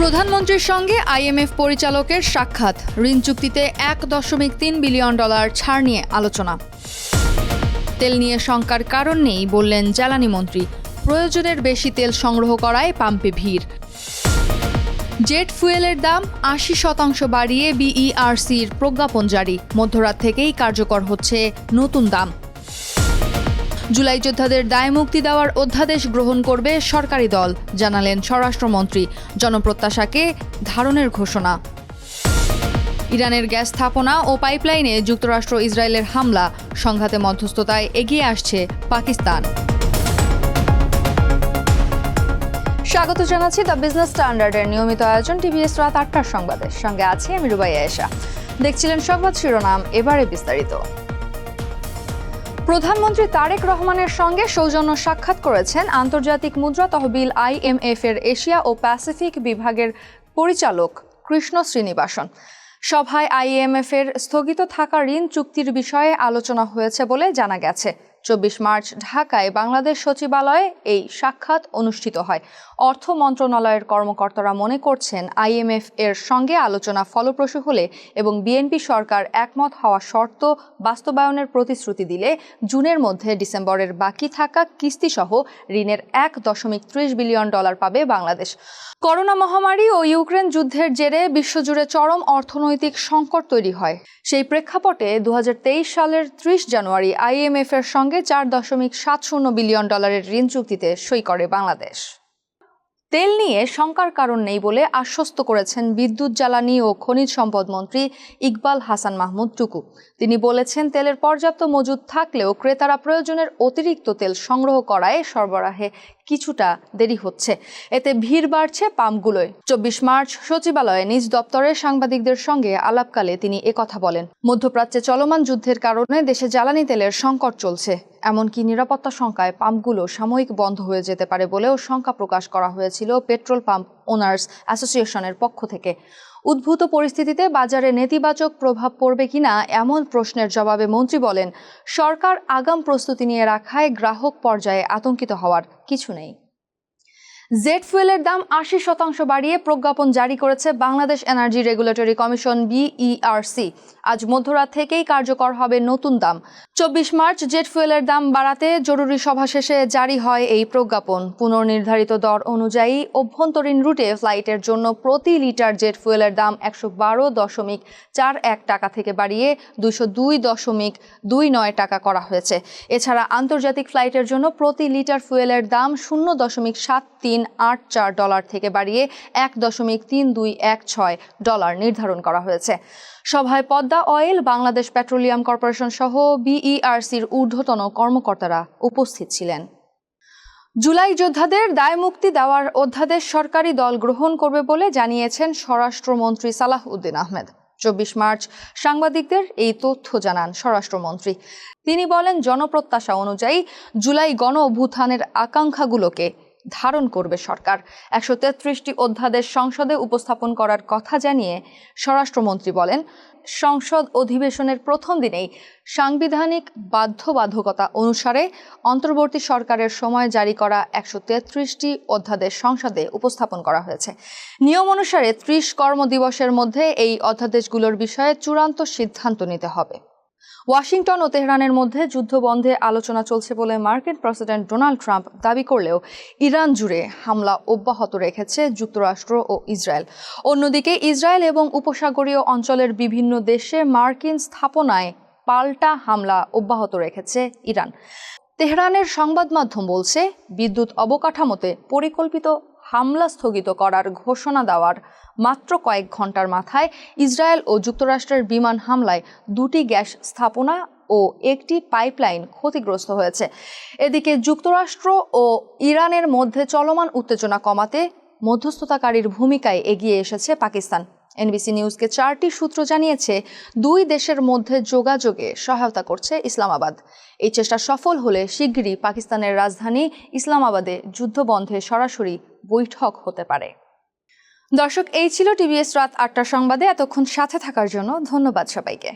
প্রধানমন্ত্রীর সঙ্গে আইএমএফ পরিচালকের সাক্ষাৎ, ঋণ চুক্তিতে $1.3 বিলিয়ন ছাড় নিয়ে আলোচনা। তেল নিয়ে শঙ্কার কারণ নেই বললেন জ্বালানি মন্ত্রী, প্রয়োজনের বেশি তেল সংগ্রহ করায় পাম্পে ভিড়। জেট ফুয়েলের দাম 80% বাড়িয়ে বিইআরসির প্রজ্ঞাপন জারি, মধ্যরাত থেকেই কার্যকর হচ্ছে নতুন দাম। জুলাই যোদ্ধাদের দায় মুক্তি দেওয়ার অধ্যাদেশ গ্রহণ করবে সরকারি দল, জানালেন স্বরাষ্ট্রমন্ত্রী, জনপ্রত্যাশাকে ধারণের ঘোষণা। ইরানের গ্যাস স্থাপনা ও পাইপলাইনে যুক্তরাষ্ট্র ইসরায়েলের হামলা, সংঘাতে মধ্যস্থতায় এগিয়ে আসছে পাকিস্তান। স্বাগত জানাচ্ছি দ্য বিজনেস স্ট্যান্ডার্ডের নিয়মিত আয়োজন টিভিএস রাত 8টার সংবাদের সঙ্গে আছি আমি রুবাইয়া এশা। দেখছিলেন সংবাদ শিরোনাম, এবারে বিস্তারিত। প্রধানমন্ত্রী তারেক রহমানের সঙ্গে সৌজন্য সাক্ষাৎ করেছেন আন্তর্জাতিক মুদ্রা তহবিল IMF এর এশিয়া ও প্যাসিফিক বিভাগের পরিচালক কৃষ্ণ শ্রীনিবাসন। সভায় IMF এর স্থগিত থাকা ঋণ চুক্তির বিষয়ে আলোচনা হয়েছে বলে জানা গেছে। 24 মার্চ ঢাকায় বাংলাদেশ সচিবালয়ে এই সাক্ষাৎ অনুষ্ঠিত হয়। অর্থ মন্ত্রণালয়ের কর্মকর্তারা মনে করছেন IMF এর সঙ্গে আলোচনা ফলপ্রসূ হলে এবং বিএনপি সরকার একমত হওয়া শর্ত বাস্তবায়নের প্রতিশ্রুতি দিলে জুনের মধ্যে ডিসেম্বরের বাকি থাকা কিস্তিসহ ঋণের $1.30 বিলিয়ন পাবে বাংলাদেশ। করোনা মহামারী ও ইউক্রেন যুদ্ধের জেরে বিশ্বজুড়ে চরম অর্থনৈতিক সংকট তৈরি হয়। সেই প্রেক্ষাপটে 2023 সালের 30 জানুয়ারি IMF এর সঙ্গে $4.70 বিলিয়ন ঋণ চুক্তিতে সই করে বাংলাদেশ। তেল নিয়ে শঙ্কার কারণ নেই বলে আশ্বস্ত করেছেন বিদ্যুৎ, জ্বালানি ও খনিজ সম্পদ মন্ত্রী ইকবাল হাসান মাহমুদ টুকু। তিনি বলেছেন, তেলের পর্যাপ্ত মজুদ থাকলেও ক্রেতারা প্রয়োজনের অতিরিক্ত তেল সংগ্রহ করায় সরবরাহে কিছুটা দেরি হচ্ছে। এতে ভিড় বাড়ছে পাম্পগুলোয়। 24 মার্চ সচিবালয়ে নিজ দপ্তরে সাংবাদিকদের সঙ্গে আলাপকালে তিনি একথা বলেন। মধ্যপ্রাচ্যে চলমান যুদ্ধের কারণে দেশে জ্বালানি তেলের সংকট চলছে। এমনকি নিরাপত্তা শঙ্কায় পাম্পগুলো সাময়িক বন্ধ হয়ে যেতে পারে বলেও শঙ্কা প্রকাশ করা হয়েছিল পেট্রোল পাম্প ওনার্স অ্যাসোসিয়েশনের পক্ষ থেকে। উদ্ভূত পরিস্থিতিতে বাজারে নেতিবাচক প্রভাব পড়বে কিনা এমন প্রশ্নের জবাবে মন্ত্রী বলেন, সরকার আগাম প্রস্তুতি নিয়ে রাখায় গ্রাহক পর্যায়ে আতঙ্কিত হওয়ার কিছু নেই। জেট ফুয়েলের দাম 80% বাড়িয়ে প্রজ্ঞাপন জারি করেছে Bangladesh energy regulatory commission BERC। আজ মধ্যরাত থেকেই কার্যকর হবে নতুন দাম। 24 মার্চ জেট ফুয়েলের দাম বাড়াতে জরুরি সভা শেষে জারি হয় এই প্রজ্ঞাপন। পুনর্নির্ধারিত দর অনুযায়ী অভ্যন্তরীণ রুটে ফ্লাইটের জন্য প্রতি লিটার জেট ফুয়েলের দাম 112.41 টাকা থেকে বাড়িয়ে 202.29 টাকা করা হয়েছে। এছাড়া আন্তর্জাতিক ফ্লাইটের জন্য প্রতি লিটার ফুয়েলের দাম $0.7384 থেকে বাড়িয়ে $1.3216 নির্ধারণ করা হয়েছে। সভায় Padma oil, Bangladesh petroleum corporation সহ BERCর ঊর্ধ্বতন কর্মকর্তারা উপস্থিত ছিলেন। জুলাই যোদ্ধাদের দায় মুক্তি দেওয়ার অধ্যাদেশ সরকারি দল গ্রহণ করবে বলে জানিয়েছেন স্বরাষ্ট্রমন্ত্রী সালাহউদ্দিন আহমেদ। 24 মার্চ সাংবাদিকদের এই তথ্য জানান স্বরাষ্ট্রমন্ত্রী। তিনি বলেন, জনপ্রত্যাশা অনুযায়ী জুলাই গণ অভ্যুত্থানের আকাঙ্ক্ষাগুলোকে ধারণ করবে সরকার। 133টি অধ্যাদেশ সংসদে উপস্থাপন করার কথা জানিয়ে স্বরাষ্ট্রমন্ত্রী বলেন, সংসদ অধিবেশনের প্রথম দিনেই সাংবিধানিক বাধ্যবাধকতা অনুসারে অন্তর্বর্তী সরকারের সময় জারি করা 133টি অধ্যাদেশ সংসদে উপস্থাপন করা হয়েছে। নিয়ম অনুসারে 30 কর্মদিবসের মধ্যে এই অধ্যাদেশগুলোর বিষয়ে চূড়ান্ত সিদ্ধান্ত নিতে হবে। ওয়াশিংটন ও তেহরানের মধ্যে যুদ্ধবন্ধে আলোচনা চলছে বলে মার্কিন প্রেসিডেন্ট ডোনাল্ড ট্রাম্প দাবি করলেও ইরান জুড়ে হামলা অব্যাহত রেখেছে যুক্তরাষ্ট্র ও ইসরায়েল। অন্যদিকে ইসরায়েল এবং উপসাগরীয় অঞ্চলের বিভিন্ন দেশে মার্কিন স্থাপনায় পাল্টা হামলা অব্যাহত রেখেছে ইরান। তেহরানের সংবাদ মাধ্যম বলছে, বিদ্যুৎ অবকাঠামোতে পরিকল্পিত হামলা স্থগিত করার ঘোষণা দেওয়ার মাত্র কয়েক ঘন্টার মাথায় ইসরায়েল ও যুক্তরাষ্ট্রের বিমান হামলায় 2টি গ্যাস স্থাপনা ও একটি পাইপলাইন ক্ষতিগ্রস্ত হয়েছে। এদিকে যুক্তরাষ্ট্র ও ইরানের মধ্যে চলমান উত্তেজনা কমাতে মধ্যস্থতাকারীর ভূমিকায় এগিয়ে এসেছে পাকিস্তান। NBC নিউজকে 4টি সূত্র জানিয়েছে, দুই দেশের মধ্যে যোগাযোগে সহায়তা করছে ইসলামাবাদ। এই চেষ্টা সফল হলে শিগগিরই পাকিস্তানের রাজধানী ইসলামাবাদে যুদ্ধবন্ধে সরাসরি বৈঠক হতে পারে। দর্শক, এই ছিল টিভিএস রাত 8টার সংবাদে। এতক্ষণ সাথে থাকার জন্য ধন্যবাদ সবাইকে।